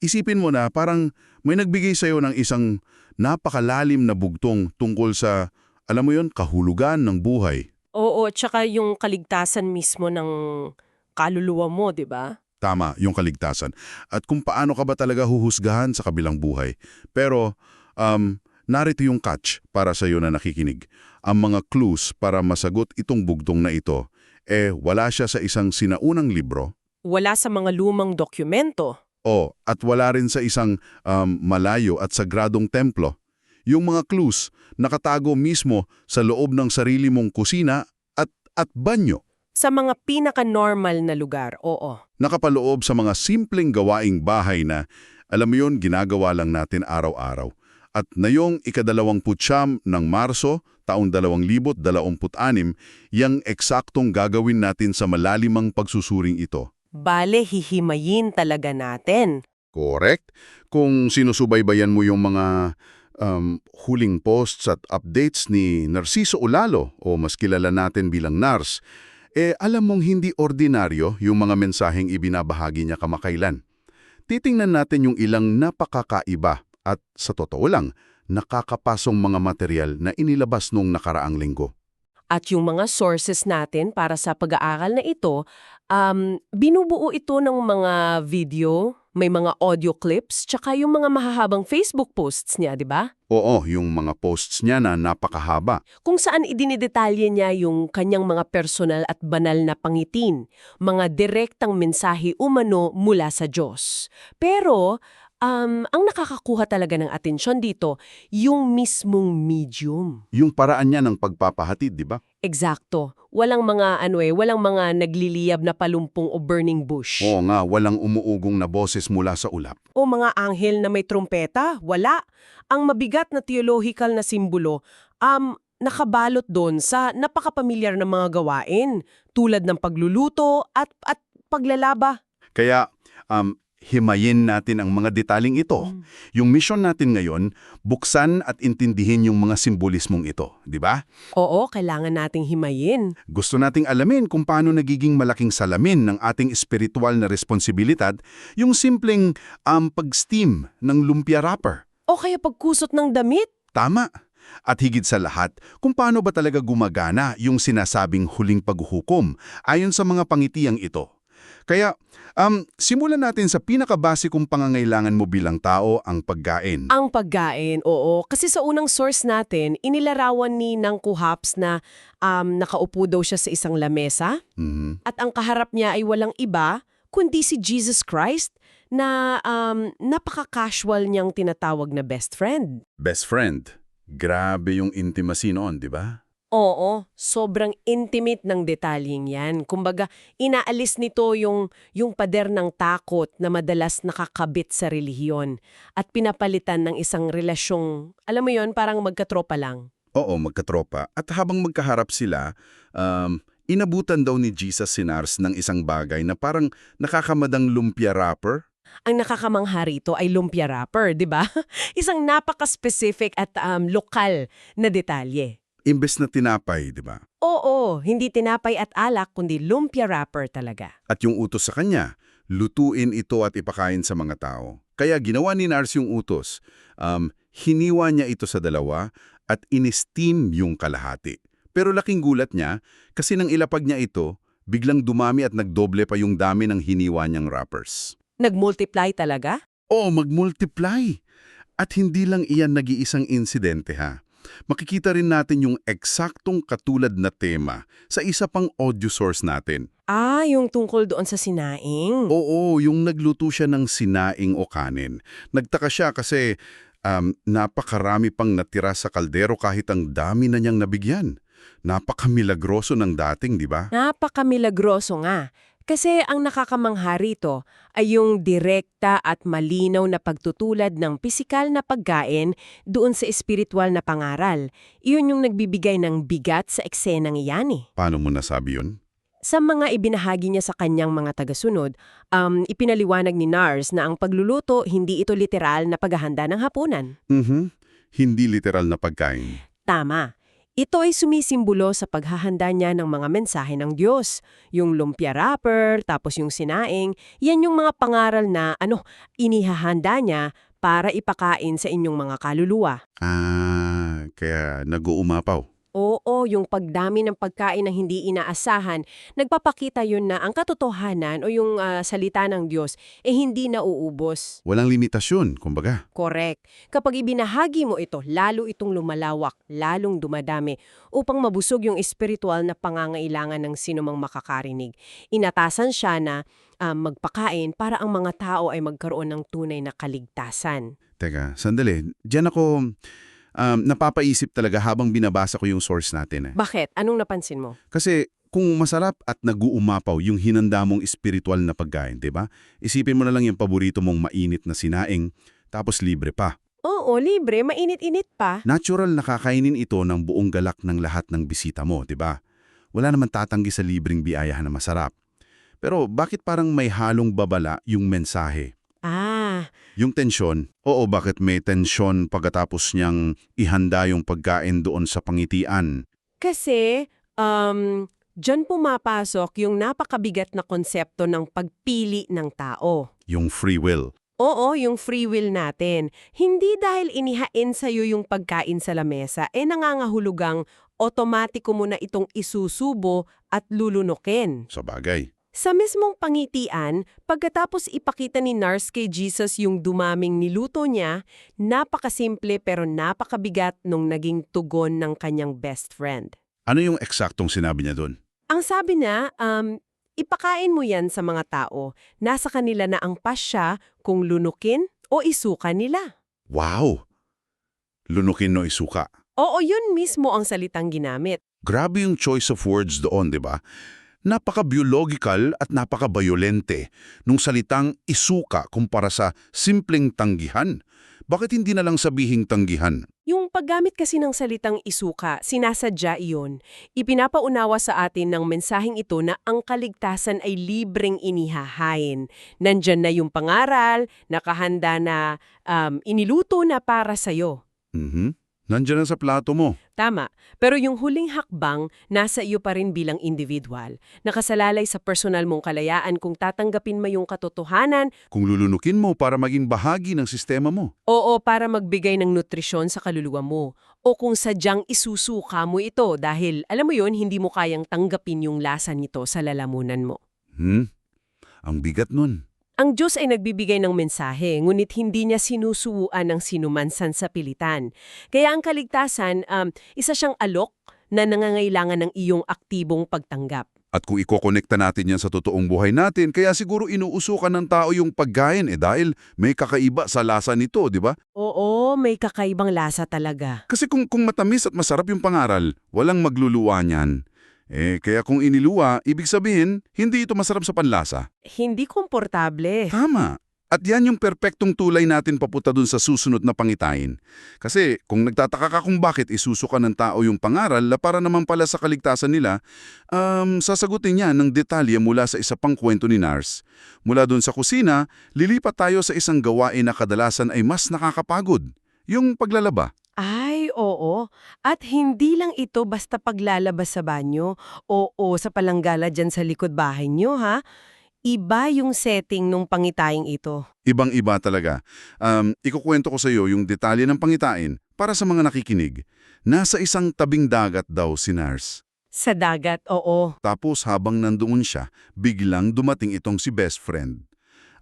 Isipin mo na parang may nagbigay sa'yo ng isang napakalalim na bugtong tungkol sa, alam mo yon, kahulugan ng buhay. Oo, tsaka yung kaligtasan mismo ng kaluluwa mo, di ba? Tama, yung kaligtasan. At kung paano ka ba talaga huhusgahan sa kabilang buhay. Pero, narito yung catch para sa iyo na nakikinig. Ang mga clues para masagot itong bugtong na ito, wala siya sa isang sinaunang libro, Wala sa mga lumang dokumento. at wala rin sa isang malayo at sagradong templo. Yung mga clues nakatago mismo sa loob ng sarili mong kusina at banyo. Sa mga pinaka-normal na lugar, oo. Nakapaloob sa mga simpleng gawaing bahay na, alam mo yun, ginagawa lang natin araw-araw. At ngayong ika-29 ng Marso, taong 2026, yang eksaktong gagawin natin sa malalimang pagsusuring ito. Bale, hihimayin talaga natin. Correct? Kung sinusubaybayan mo yung mga huling posts at updates ni Narciso Ulalo o mas kilala natin bilang Nars, alam mong hindi ordinaryo yung mga mensaheng ibinabahagi niya kamakailan. Titingnan natin yung ilang napakakaiba at sa totoo lang, nakakapasong mga material na inilabas nung nakaraang linggo. At yung mga sources natin para sa pag-aaral na ito, binubuo ito ng mga video, may mga audio clips, tsaka yung mga mahahabang Facebook posts niya, di ba? Oo, yung mga posts niya na napakahaba. Kung saan idinidetalye niya yung kanyang mga personal at banal na pangitin, mga direktang mensahe umano mula sa Diyos. Pero, ang nakakakuha talaga ng atensyon dito, yung mismong medium. Yung paraan niya ng pagpapahatid, di ba? Eksakto. Walang mga nagliliyab na palumpong o burning bush. Oo nga, walang umuugong na boses mula sa ulap. O mga anghel na may trumpeta, wala. Ang mabigat na theological na simbolo, nakabalot doon sa napakapamilyar na mga gawain, tulad ng pagluluto at paglalaba. Kaya, himayin natin ang mga detaling ito. Yung mission natin ngayon, buksan at intindihin yung mga simbolismong ito, di ba? Oo, kailangan nating himayin. Gusto nating alamin kung paano nagiging malaking salamin ng ating espiritual na responsibilidad yung simpleng pag-steam ng lumpia wrapper. O kaya pagkusot ng damit. Tama. At higit sa lahat, kung paano ba talaga gumagana yung sinasabing huling paghuhukom ayon sa mga pangitiyang ito. Kaya, simulan natin sa pinakabasikong pangangailangan mo bilang tao, ang pagkain. Ang pagkain, oo. Kasi sa unang source natin, inilarawan ni Nang Kuhaps na nakaupo daw siya sa isang lamesa at ang kaharap niya ay walang iba kundi si Jesus Christ na napaka-casual niyang tinatawag na best friend. Best friend. Grabe yung intimacy noon, di ba? Oo, sobrang intimate ng detalyeng yan. Kumbaga, inaalis nito yung pader ng takot na madalas nakakabit sa relihiyon at pinapalitan ng isang relasyong, alam mo yon, parang magkatropa lang. Oo, magkatropa. At habang magkaharap sila, inabutan daw ni Jesus si Nars ng isang bagay na parang nakakamadang lumpia wrapper. Ang nakakamangha rito ay lumpia wrapper, di ba? Isang napaka-specific at lokal na detalye. Imbes na tinapay, di ba? Oo, hindi tinapay at alak kundi lumpia wrapper talaga. At yung utos sa kanya, lutuin ito at ipakain sa mga tao. Kaya ginawa ni Nars yung utos. Hiniwa niya ito sa dalawa at in-steam yung kalahati. Pero laking gulat niya kasi nang ilapag niya ito, biglang dumami at nagdoble pa yung dami ng hiniwa niyang wrappers. Nag-multiply talaga? Oo, mag-multiply. At hindi lang iyan nag-iisang insidente ha. Makikita rin natin yung eksaktong katulad na tema sa isa pang audio source natin. Yung tungkol doon sa sinaing. Oo, yung nagluto siya ng sinaing o kanin. Nagtaka siya kasi napakarami pang natira sa kaldero kahit ang dami na niyang nabigyan. Napakamilagroso ng dating, di ba? Napakamilagroso nga. Kasi ang nakakamangha rito ay yung direkta at malinaw na pagtutulad ng pisikal na pagkain doon sa espiritual na pangaral. Iyon yung nagbibigay ng bigat sa eksenang iyan eh. Paano mo nasabi yun? Sa mga ibinahagi niya sa kanyang mga tagasunod, ipinaliwanag ni Nars na ang pagluluto hindi ito literal na paghahanda ng hapunan. Hindi literal na pagkain. Tama. Ito ay sumisimbolo sa paghahanda niya ng mga mensahe ng Diyos. Yung lumpia wrapper, tapos yung sinaing, yan yung mga pangaral na inihahanda niya para ipakain sa inyong mga kaluluwa. Kaya nag-uumapaw. Oo, yung pagdami ng pagkain na hindi inaasahan, nagpapakita yun na ang katotohanan o yung salita ng Diyos hindi nauubos. Walang limitasyon, kumbaga. Correct. Kapag ibinahagi mo ito, lalo itong lumalawak, lalong dumadami, upang mabusog yung espiritual na pangangailangan ng sinumang makakarinig. Inatasan siya na magpakain para ang mga tao ay magkaroon ng tunay na kaligtasan. Teka, sandali. Diyan ako napapaisip talaga habang binabasa ko yung source natin. Bakit? Anong napansin mo? Kasi kung masarap at nag-uumapaw yung hinanda mong espiritual na pagkain, di ba? Isipin mo na lang yung paborito mong mainit na sinaing, tapos libre pa. Oo, libre, mainit-init pa. Natural na kakainin ito ng buong galak ng lahat ng bisita mo, di ba? Wala naman tatanggi sa libreng biyayahan na masarap. Pero bakit parang may halong babala yung mensahe? Yung tensyon, bakit may tensyon pagkatapos niyang ihanda yung pagkain doon sa pangitian? Kasi, dyan pumapasok yung napakabigat na konsepto ng pagpili ng tao. Yung free will. Oo, yung free will natin. Hindi dahil inihain sa'yo yung pagkain sa lamesa, nangangahulugang otomatiko mo na itong isusubo at lulunukin. Sa bagay. Sa mismong pangitian, pagkatapos ipakita ni Nars kay Jesus yung dumaming niluto niya, napakasimple pero napakabigat nung naging tugon ng kanyang best friend. Ano yung eksaktong sinabi niya doon? Ang sabi niya, ipakain mo yan sa mga tao. Nasa kanila na ang pasya kung lunukin o isuka nila. Wow! Lunukin no isuka. Oo, yun mismo ang salitang ginamit. Grabe yung choice of words doon, di ba? Napaka-biological at napaka-violente nung salitang isuka kumpara sa simpleng tanggihan. Bakit hindi na lang sabihing tanggihan? Yung paggamit kasi ng salitang isuka, sinasadya iyon. Ipinapaunawa sa atin ng mensaheng ito na ang kaligtasan ay libreng inihahain. Nandyan na yung pangaral, nakahanda na iniluto na para sa'yo. Nandiyan na sa plato mo. Tama. Pero yung huling hakbang, nasa iyo pa rin bilang individual. Nakasalalay sa personal mong kalayaan kung tatanggapin mo yung katotohanan. Kung lulunukin mo para maging bahagi ng sistema mo. Oo, para magbigay ng nutrisyon sa kaluluwa mo. O kung sadyang isusuka mo ito dahil, alam mo yun, hindi mo kayang tanggapin yung lasa nito sa lalamunan mo. Ang bigat nun. Ang Diyos ay nagbibigay ng mensahe, ngunit hindi niya sinusuuan ng sinuman sansapilitan. Kaya ang kaligtasan, isa siyang alok na nangangailangan ng iyong aktibong pagtanggap. At kung ikokonekta natin yan sa totoong buhay natin, kaya siguro inuusukan ng tao yung pagkain dahil may kakaiba sa lasa nito, di ba? Oo, may kakaibang lasa talaga. Kasi kung matamis at masarap yung pangaral, walang magluluwa niyan. Kaya kung iniluwa, ibig sabihin, hindi ito masarap sa panlasa. Hindi komportable. Tama. At yan yung perpektong tulay natin papunta dun sa susunod na pangitain. Kasi kung nagtataka ka kung bakit isusuka ng tao yung pangaral para naman pala sa kaligtasan nila, sasagutin niya ng detalye mula sa isa pang kwento ni Nars. Mula dun sa kusina, lilipat tayo sa isang gawain na kadalasan ay mas nakakapagod. Yung paglalaba. Ay, oo. At hindi lang ito basta paglalabas sa banyo o sa palanggala dyan sa likod bahay nyo, ha? Iba yung setting nung pangitaying ito. Ibang-iba talaga. Ikukwento ko sa iyo yung detalye ng pangitain para sa mga nakikinig. Nasa isang tabing dagat daw si Nars. Sa dagat, oo. Tapos habang nandoon siya, biglang dumating itong si best friend.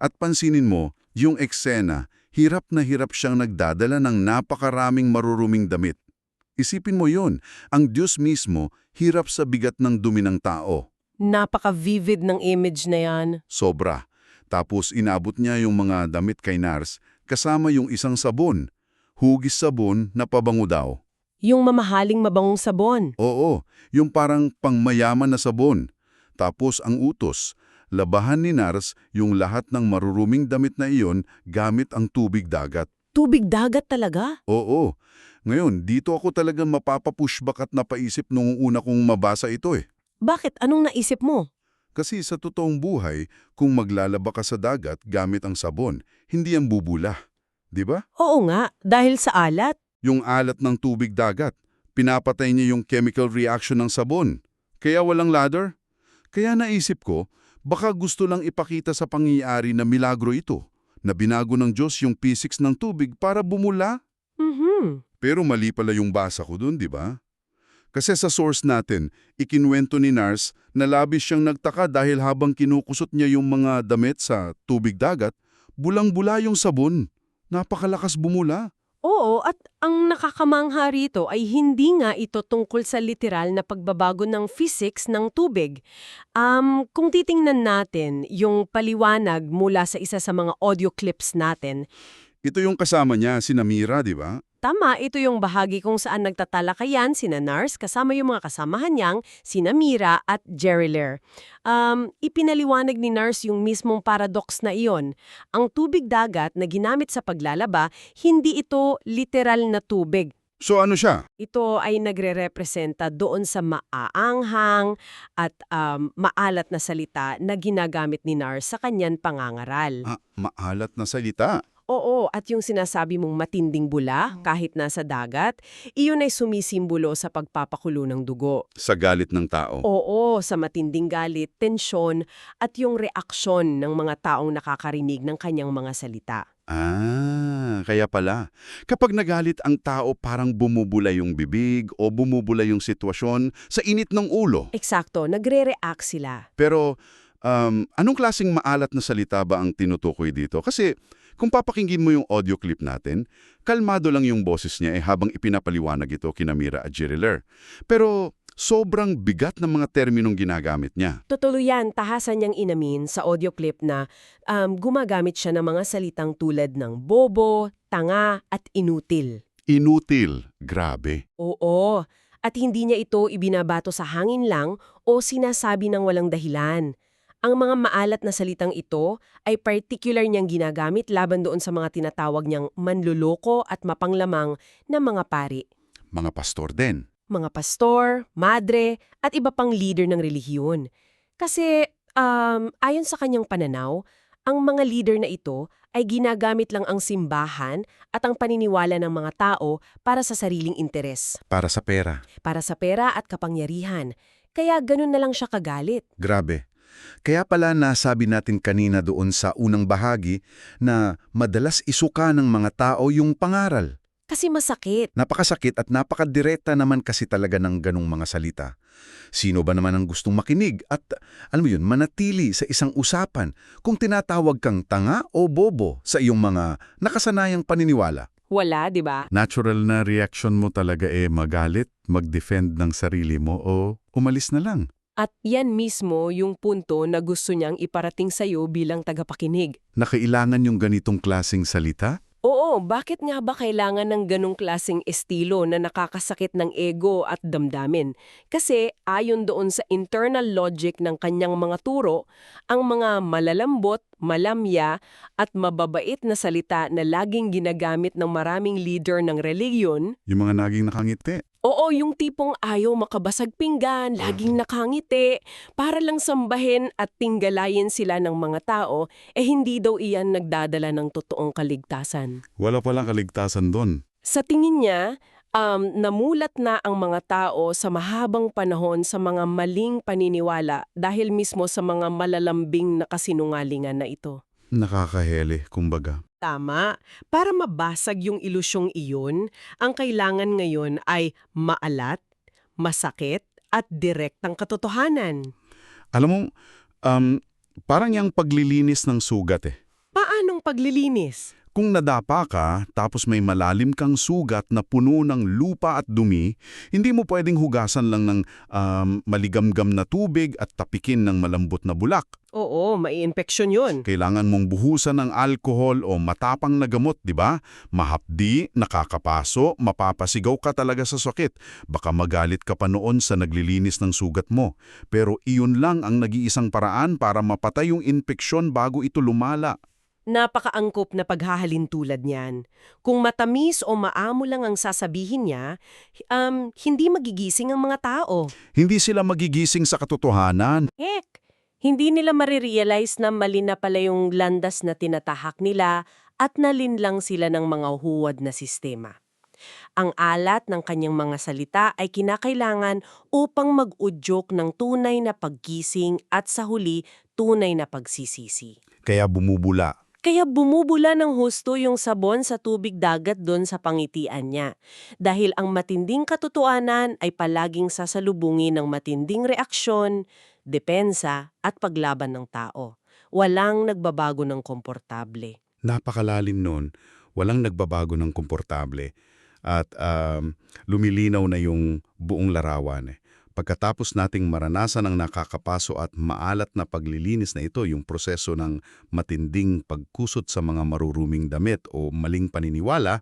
At pansinin mo, yung eksena, hirap na hirap siyang nagdadala ng napakaraming maruruming damit. Isipin mo yun, ang Diyos mismo hirap sa bigat ng dumi ng tao. Napaka-vivid ng image na yan. Sobra. Tapos inabot niya yung mga damit kay Nars kasama yung isang sabon. Hugis sabon na pabango daw. Yung mamahaling mabangong sabon. Oo, yung parang pangmayaman na sabon. Tapos ang utos, labahan ni Nars yung lahat ng maruruming damit na iyon gamit ang tubig dagat. Tubig dagat talaga? Oo. Ngayon, dito ako talagang mapapapushback at napaisip nung una kong mabasa ito Bakit? Anong naisip mo? Kasi sa totoong buhay, kung maglalaba ka sa dagat gamit ang sabon, hindi yan bubula. Di ba? Oo nga, dahil sa alat. Yung alat ng tubig dagat. pinapatay niya yung chemical reaction ng sabon. Kaya walang ladder. Kaya naisip ko, baka gusto lang ipakita sa pangyayari na milagro ito, na binago ng Diyos yung physics ng tubig para bumula. Pero mali pala yung basa ko dun, di ba? Kasi sa source natin, ikinuwento ni Nars na labis siyang nagtaka dahil habang kinukusot niya yung mga damit sa tubig dagat, bulang-bula yung sabon. Napakalakas bumula. Oo, at ang nakakamangha rito ay hindi nga ito tungkol sa literal na pagbabago ng physics ng tubig. Kung titingnan natin yung paliwanag mula sa isa sa mga audio clips natin, Ito yung kasama niya, si Namira, di ba? tama, ito yung bahagi kung saan nagtatalakayan sina Nars kasama yung mga kasamahan niyang sina Mira at Jerry Lear. Ipinaliwanag ni Nars yung mismong paradox na iyon. Ang tubig dagat na ginamit sa paglalaba, hindi ito literal na tubig. So ano siya? Ito ay nagre-representa doon sa maaanghang at maalat na salita na ginagamit ni Nars sa kanyang pangangaral. Maalat na salita. Oo, at yung sinasabi mong matinding bula kahit nasa dagat, iyon ay sumisimbolo sa pagpapakulo ng dugo. Sa galit ng tao. Oo, sa matinding galit, tensyon, at yung reaksyon ng mga taong nakakarinig ng kanyang mga salita. Kaya pala. Kapag nagalit ang tao, parang bumubula yung bibig o bumubula yung sitwasyon sa init ng ulo. Eksakto, nagre-react sila. Pero anong klaseng maalat na salita ba ang tinutukoy dito? Kasi kung papakinggan mo yung audio clip natin, kalmado lang yung boses niya habang ipinapaliwanag ito kina Mira at Jerry Lear. Pero sobrang bigat ng mga terminong ginagamit niya. Totoo yan, tahasan niyang inamin sa audio clip na gumagamit siya ng mga salitang tulad ng bobo, tanga, at inutil. Inutil. Grabe. Oo, at hindi niya ito ibinabato sa hangin lang o sinasabi ng walang dahilan. Ang mga maalat na salitang ito ay particular niyang ginagamit laban doon sa mga tinatawag niyang manluloko at mapanglamang na mga pari. Mga pastor din. Mga pastor, madre, at iba pang leader ng relihiyon. Kasi ayon sa kanyang pananaw, ang mga leader na ito ay ginagamit lang ang simbahan at ang paniniwala ng mga tao para sa sariling interes. Para sa pera. Para sa pera at kapangyarihan. Kaya ganun na lang siya kagalit. Grabe. Kaya pala nasabi natin kanina doon sa unang bahagi na madalas isuka ng mga tao yung pangaral. Kasi masakit. Napakasakit at napakadirekta naman kasi talaga ng ganong mga salita. Sino ba naman ang gustong makinig at, alam mo yun, manatili sa isang usapan kung tinatawag kang tanga o bobo sa iyong mga nakasanayang paniniwala? Wala, di ba? Natural na reaction mo talaga magalit, mag-defend ng sarili mo o umalis na lang. At yan mismo yung punto na gusto niyang iparating sa'yo bilang tagapakinig. Nakailangan yung ganitong klaseng salita? Oo, bakit nga ba kailangan ng ganong klaseng estilo na nakakasakit ng ego at damdamin? Kasi ayon doon sa internal logic ng kanyang mga turo, ang mga malalambot, malamya at mababait na salita na laging ginagamit ng maraming leader ng reliyon, Yung mga naging nakangiti. oo, yung tipong ayaw makabasag pinggan, laging nakangiti, para lang sambahin at tinggalayin sila ng mga tao, hindi daw iyan nagdadala ng totoong kaligtasan. Wala palang kaligtasan doon. Sa tingin niya, namulat na ang mga tao sa mahabang panahon sa mga maling paniniwala dahil mismo sa mga malalambing na kasinungalingan na ito. Nakakahele, kumbaga. Tama. Para mabasag yung ilusyong iyon, ang kailangan ngayon ay maalat, masakit, at direktang katotohanan. Alam mo, parang yung paglilinis ng sugat Paanong paglilinis? Kung nadapa ka, tapos may malalim kang sugat na puno ng lupa at dumi, hindi mo pwedeng hugasan lang ng maligamgam na tubig at tapikin ng malambot na bulak. Oo, may infeksyon yun. Kailangan mong buhusan ng alkohol o matapang na gamot, di ba? Mahapdi, nakakapaso, mapapasigaw ka talaga sa sakit. Baka magalit ka pa noon sa naglilinis ng sugat mo. Pero iyon lang ang nag-iisang paraan para mapatay yung infeksyon bago ito lumala. Napakaangkop na paghahalin tulad niyan. Kung matamis o maamo lang ang sasabihin niya, hindi magigising ang mga tao. Hindi sila magigising sa katotohanan. Heck, hindi nila marirealize na mali na pala yung landas na tinatahak nila at nalinlang sila ng mga huwad na sistema. Ang alat ng kanyang mga salita ay kinakailangan upang mag-udyok ng tunay na paggising at sa huli, tunay na pagsisisi. Kaya bumubula. Kaya bumubula ng husto yung sabon sa tubig dagat doon sa pangitian niya. Dahil ang matinding katotohanan ay palaging sasalubungin ng matinding reaksyon, depensa at paglaban ng tao. Walang nagbabago ng komportable. Napakalalim nun, walang nagbabago ng komportable. At lumilinaw na yung buong larawan. Pagkatapos nating maranasan ang nakakapaso at maalat na paglilinis na ito, yung proseso ng matinding pagkusot sa mga maruruming damit o maling paniniwala,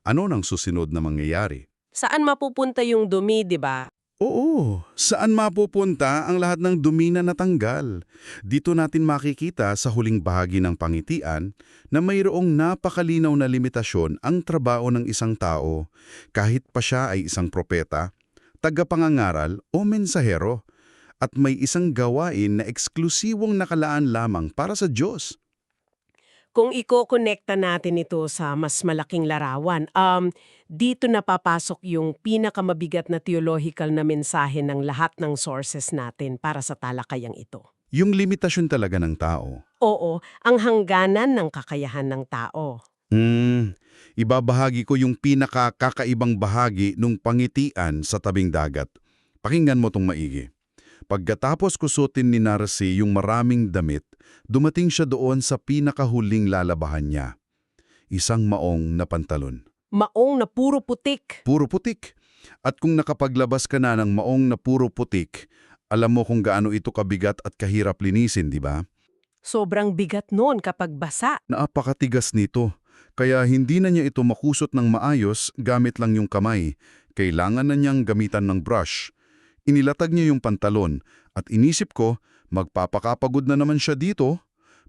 ano nang susunod na mangyayari? Saan mapupunta yung dumi, di ba? Oo, saan mapupunta ang lahat ng dumi na natanggal? Dito natin makikita sa huling bahagi ng pangitian na mayroong napakalinaw na limitasyon ang trabaho ng isang tao, kahit pa siya ay isang propeta, tagapangangaral o mensahero, at may isang gawain na eksklusibong nakalaan lamang para sa Diyos. Kung iko-connecta natin ito sa mas malaking larawan, dito napapasok yung pinakamabigat na theological na mensahe ng lahat ng sources natin para sa talakayang ito. Yung limitasyon talaga ng tao. Oo, ang hangganan ng kakayahan ng tao. Ibabahagi ko yung pinakakakaibang bahagi nung pangitian sa tabing dagat. Pakinggan mo tong maigi. Pagkatapos kusutin ni Narsi yung maraming damit, dumating siya doon sa pinakahuling lalabahan niya. Isang maong na pantalon. Maong na puro putik. Puro putik. At kung nakapaglabas ka na ng maong na puro putik, alam mo kung gaano ito kabigat at kahirap linisin, di ba? Sobrang bigat noon kapag basa. Napakatigas nito. Kaya hindi na niya ito makusot ng maayos gamit lang yung kamay. Kailangan na niyang gamitan ng brush. Inilatag niya yung pantalon at inisip ko, magpapakapagod na naman siya dito.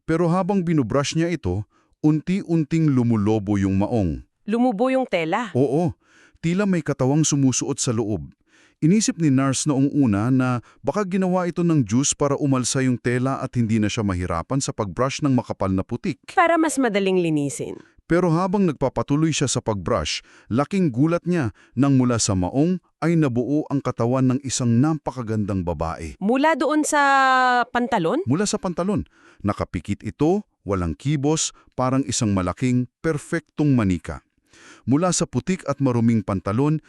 Pero habang binubrush niya ito, unti-unting lumulobo yung maong. Lumubo yung tela. Oo, tila may katawang sumusuot sa loob. Inisip ni Nars noong una na baka ginawa ito ng juice para umalsa yung tela at hindi na siya mahirapan sa pagbrush ng makapal na putik. Para mas madaling linisin. Pero habang nagpapatuloy siya sa pagbrush, laking gulat niya nang mula sa maong ay nabuo ang katawan ng isang napakagandang babae. Mula doon sa pantalon? Mula sa pantalon, nakapikit ito, walang kibos, parang isang malaking, perpektong manika. Mula sa putik at maruming pantalon,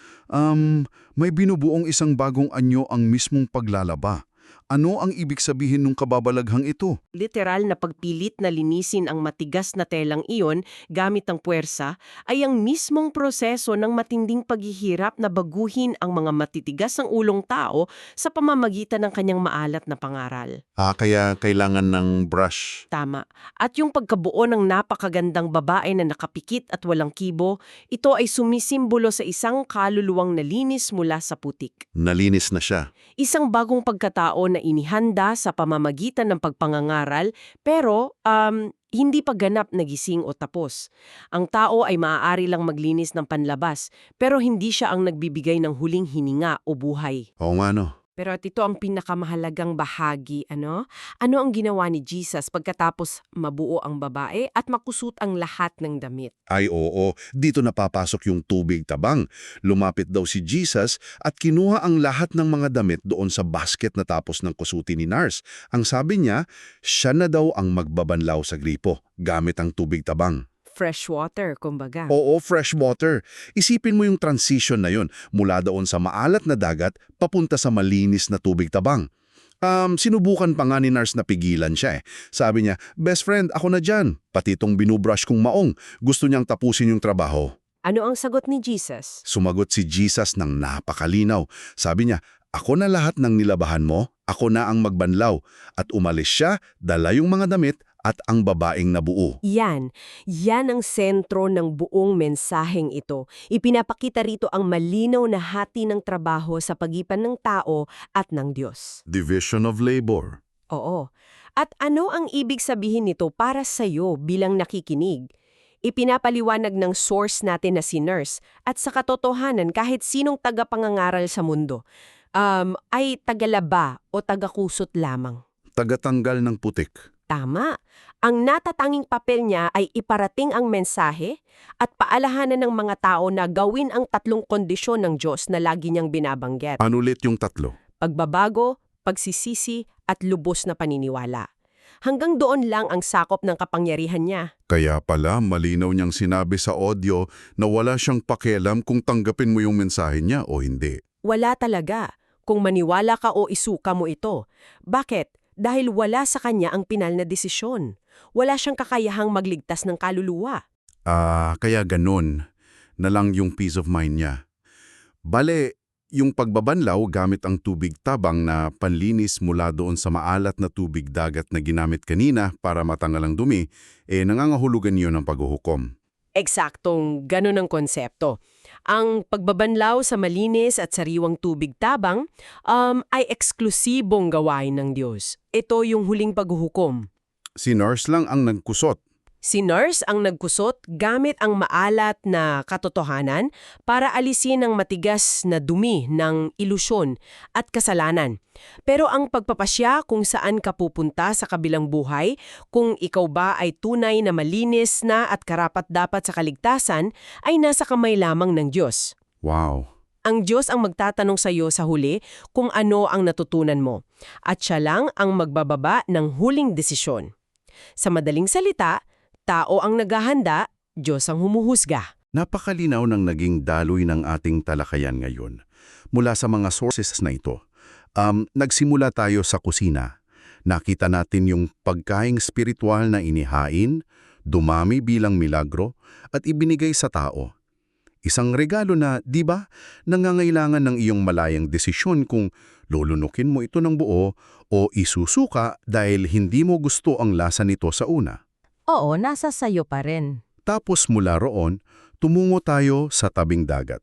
may binubuong isang bagong anyo ang mismong paglalaba. Ano ang ibig sabihin ng kababalaghang ito? Literal na pagpilit na linisin ang matigas na telang iyon gamit ang puwersa ay ang mismong proseso ng matinding paghihirap na baguhin ang mga matitigas ng ulong tao sa pamamagitan ng kanyang maalat na pangaral. Kaya kailangan ng brush. Tama. At yung pagkabuo ng napakagandang babae na nakapikit at walang kibo, ito ay sumisimbolo sa isang kaluluwang nalinis mula sa putik. Nalinis na siya. Isang bagong pagkatao na inihanda sa pamamagitan ng pagpangangaral pero hindi pa ganap na gising o tapos. Ang tao ay maaari lang maglinis ng panlabas pero hindi siya ang nagbibigay ng huling hininga o buhay. Oo nga no. Pero at ito ang pinakamahalagang bahagi, ano? Ano ang ginawa ni Jesus pagkatapos mabuo ang babae at makusot ang lahat ng damit? Ay oo, dito napapasok yung tubig tabang. Lumapit daw si Jesus at kinuha ang lahat ng mga damit doon sa basket na tapos ng kusuti ni Nars. Ang sabi niya, siya na daw ang magbabanlaw sa gripo gamit ang tubig tabang. Fresh water, kumbaga. Oo, fresh water. Isipin mo yung transition na yun mula doon sa maalat na dagat papunta sa malinis na tubig tabang. Sinubukan pa nga ni Nars na pigilan siya eh. Sabi niya, best friend, ako na dyan. Pati itong binubrush kong maong. Gusto niyang tapusin yung trabaho. Ano ang sagot ni Jesus? Sumagot si Jesus ng napakalinaw. Sabi niya, ako na lahat ng nilabahan mo, ako na ang magbanlaw. At umalis siya, dala yung mga damit, at ang babaeng nabuo. Yan ang sentro ng buong mensaheng ito. Ipinapakita rito ang malinaw na hati ng trabaho sa pagitan ng tao at ng Diyos. Division of labor. Oo. At ano ang ibig sabihin nito para sa'yo bilang nakikinig? Ipinapaliwanag ng source natin na si Nars at sa katotohanan kahit sinong tagapangangaral sa mundo ay tagalaba o tagakusot lamang. Tagatanggal ng putik. Tama. Ang natatanging papel niya ay iparating ang mensahe at paalahanan ng mga tao na gawin ang tatlong kondisyon ng Diyos na lagi niyang binabanggit. Ano ulit yung tatlo? Pagbabago, pagsisisi, at lubos na paniniwala. Hanggang doon lang ang sakop ng kapangyarihan niya. Kaya pala malinaw niyang sinabi sa audio na wala siyang pakialam kung tanggapin mo yung mensahe niya o hindi. Wala talaga. Kung maniwala ka o isuka mo ito. Bakit? Dahil wala sa kanya ang pinal na desisyon. Wala siyang kakayahang magligtas ng kaluluwa. Kaya ganun na lang yung peace of mind niya. Bale, yung pagbabanlaw gamit ang tubig tabang na panlinis mula doon sa maalat na tubig dagat na ginamit kanina para matanggal ang dumi, nangangahulugan yun ng paghuhukom. Eksaktong ganun ang konsepto. Ang pagbabanlaw sa malinis at sariwang tubig tabang ay eksklusibong gawain ng Diyos. Ito yung huling paghuhukom. Si nurse lang ang nagkusot. Si nurse ang nagkusot gamit ang maalat na katotohanan para alisin ang matigas na dumi ng ilusyon at kasalanan. Pero ang pagpapasya kung saan ka pupunta sa kabilang buhay, kung ikaw ba ay tunay na malinis na at karapat-dapat sa kaligtasan, ay nasa kamay lamang ng Diyos. Wow! Ang Diyos ang magtatanong sa iyo sa huli kung ano ang natutunan mo. At siya lang ang magbababa ng huling desisyon. Sa madaling salita, tao ang naghahanda, Diyos ang humuhusga. Napakalinaw ng naging daloy ng ating talakayan ngayon. Mula sa mga sources na ito, nagsimula tayo sa kusina. Nakita natin yung pagkaing spiritual na inihain, dumami bilang milagro, at ibinigay sa tao. Isang regalo na, di ba, nangangailangan ng iyong malayang desisyon kung lulunukin mo ito ng buo o isusuka dahil hindi mo gusto ang lasa nito sa una. Oo, nasa sayo pa rin. Tapos mula roon, tumungo tayo sa tabing dagat.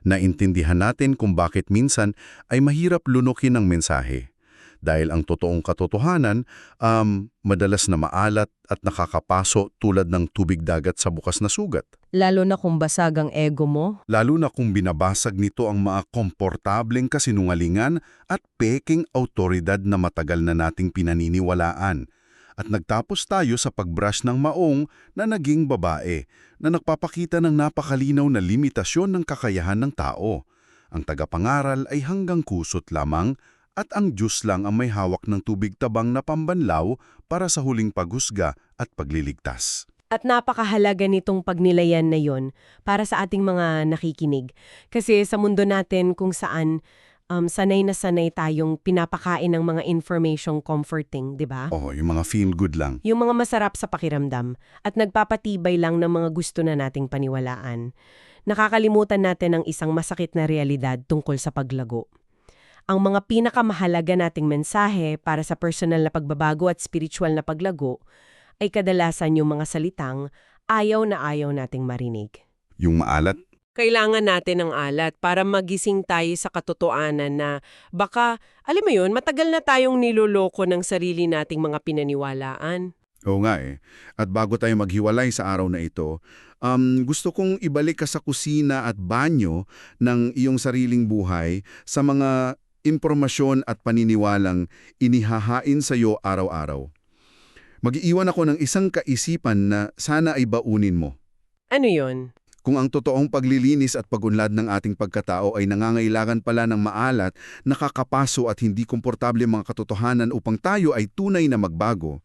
Naintindihan natin kung bakit minsan ay mahirap lunukin ang mensahe. Dahil ang totoong katotohanan, madalas na maalat at nakakapaso tulad ng tubig dagat sa bukas na sugat. Lalo na kung basag ang ego mo. Lalo na kung binabasag nito ang mga komportableng kasinungalingan at peking autoridad na matagal na nating pinaniniwalaan. At nagtapos tayo sa pagbrush ng maong na naging babae na nagpapakita ng napakalinaw na limitasyon ng kakayahan ng tao. Ang tagapangaral ay hanggang kusot lamang at ang Diyos lang ang may hawak ng tubig tabang na pambanlaw para sa huling paghusga at pagliligtas. At napakahalaga nitong pagnilayan na yon para sa ating mga nakikinig. Kasi sa mundo natin kung saan sanay na sanay tayong pinapakain ng mga information comforting, di ba? Oo, yung mga feel good lang. Yung mga masarap sa pakiramdam at nagpapatibay lang ng mga gusto na nating paniwalaan. Nakakalimutan natin ang isang masakit na realidad tungkol sa paglago. Ang mga pinakamahalaga nating mensahe para sa personal na pagbabago at spiritual na paglago ay kadalasan yung mga salitang ayaw nating marinig. Yung maalat? Kailangan natin ng alat para magising tayo sa katotohanan na baka, alam mo yun, matagal na tayong niloloko ng sarili nating mga pinaniwalaan. Oo nga eh. At bago tayo maghiwalay sa araw na ito, gusto kong ibalik ka sa kusina at banyo ng iyong sariling buhay sa mga impormasyon at paniniwalang inihahain sa iyo araw-araw. Mag-iiwan ako ng isang kaisipan na sana ay baunin mo. Ano yon? Kung ang totoong paglilinis at pagunlad ng ating pagkatao ay nangangailangan pala ng maalat, nakakapaso at hindi komportable mga katotohanan upang tayo ay tunay na magbago,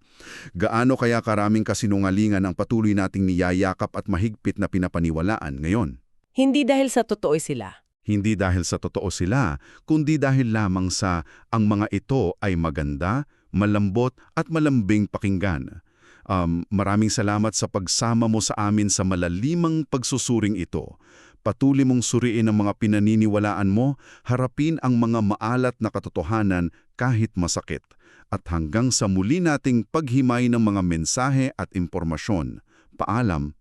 gaano kaya karaming kasinungalingan ang patuloy nating niyayakap at mahigpit na pinapaniwalaan ngayon? Hindi dahil sa totoo sila. Hindi dahil sa totoo sila, kundi dahil lamang sa ang mga ito ay maganda, malambot at malambing pakinggan. Maraming salamat sa pagsama mo sa amin sa malalimang pagsusuring ito. Patuloy mong suriin ang mga pinaniniwalaan mo, harapin ang mga maalat na katotohanan kahit masakit. At hanggang sa muli nating paghimay ng mga mensahe at impormasyon. Paalam